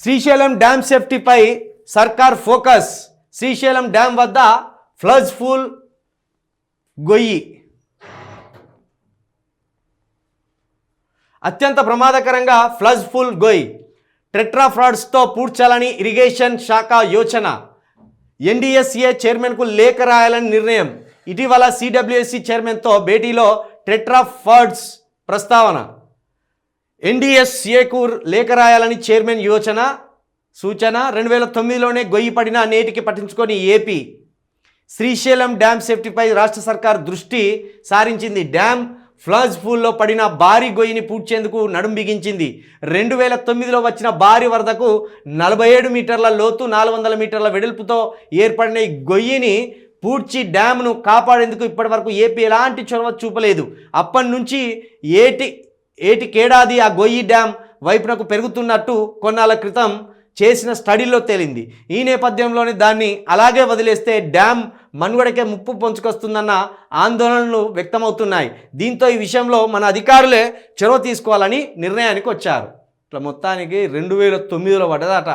Srisailam dam సేఫ్టీపై సర్కార్ focus. Srisailam dam వద్ద flood full గొయ్యి అత్యంత ప్రమాదకరంగా ఫ్లడ్ ఫుల్ గొయ్యి టెట్రాఫ్రాడ్స్తో పూడ్చాలని ఇరిగేషన్ శాఖ యోచన. ఎన్డీఎస్ఏ చైర్మన్కు లేఖ రాయాలని నిర్ణయం. ఇటీవల సిడబ్ల్యూఎస్సి చైర్మన్తో భేటీలో టెట్రాఫ్రాడ్స్ ప్రస్తావన. ఎన్డీఎస్ఏకు లేఖ రాయాలని చైర్మన్ సూచన. 2009లోనే గొయ్యి పడిన నేటికి పట్టించుకొని ఏపీ. శ్రీశైలం డ్యామ్ సేఫ్టీపై రాష్ట్ర సర్కార్ దృష్టి సారించింది. డ్యామ్ ఫ్లడ్ ఫుల్లో పడిన భారీ గొయ్యిని పూడ్చేందుకు నడుం బిగించింది. 2009లో వచ్చిన భారీ వరదకు 47 మీటర్ల లోతు 400 మీటర్ల వెడల్పుతో ఏర్పడిన ఈ గొయ్యిని పూడ్చి డ్యామ్ను కాపాడేందుకు ఇప్పటివరకు ఏపీ ఎలాంటి చొరవ చూపలేదు. అప్పటి నుంచి ఏటికేడాది ఆ గొయ్యి డ్యామ్ వైపునకు పెరుగుతున్నట్టు కొన్నాళ్ళ క్రితం చేసిన స్టడీలో తేలింది. ఈ నేపథ్యంలోనే దాన్ని అలాగే వదిలేస్తే డ్యామ్ మనుగడకే ముప్పు పొంచుకొస్తుందన్న ఆందోళనలు వ్యక్తమవుతున్నాయి. దీంతో ఈ విషయంలో మన అధికారులే చొరవ తీసుకోవాలని నిర్ణయానికి వచ్చారు. ఇట్లా మొత్తానికి 2009లో పడ్డదట.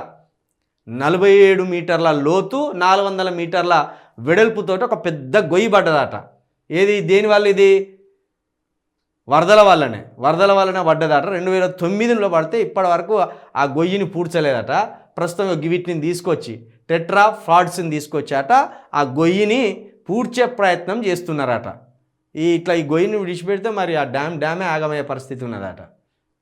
47 మీటర్ల లోతు 400 మీటర్ల వెడల్పుతోటి ఒక పెద్ద గొయ్యి పడ్డదట. దేనివల్ల ఇది? వరదల వల్లనే పడ్డదట. 2009లో పడితే ఇప్పటి వరకు ఆ గొయ్యిని పూడ్చలేదట. ప్రస్తుతం వీటిని తీసుకొచ్చి టెట్రాఫ్రాడ్స్ని తీసుకొచ్చాట ఆ గొయ్యిని పూడ్చే ప్రయత్నం చేస్తున్నారట. ఈ గొయ్యిని విడిచిపెడితే మరి ఆ డ్యామే ఆగమయ్యే పరిస్థితి ఉన్నదట.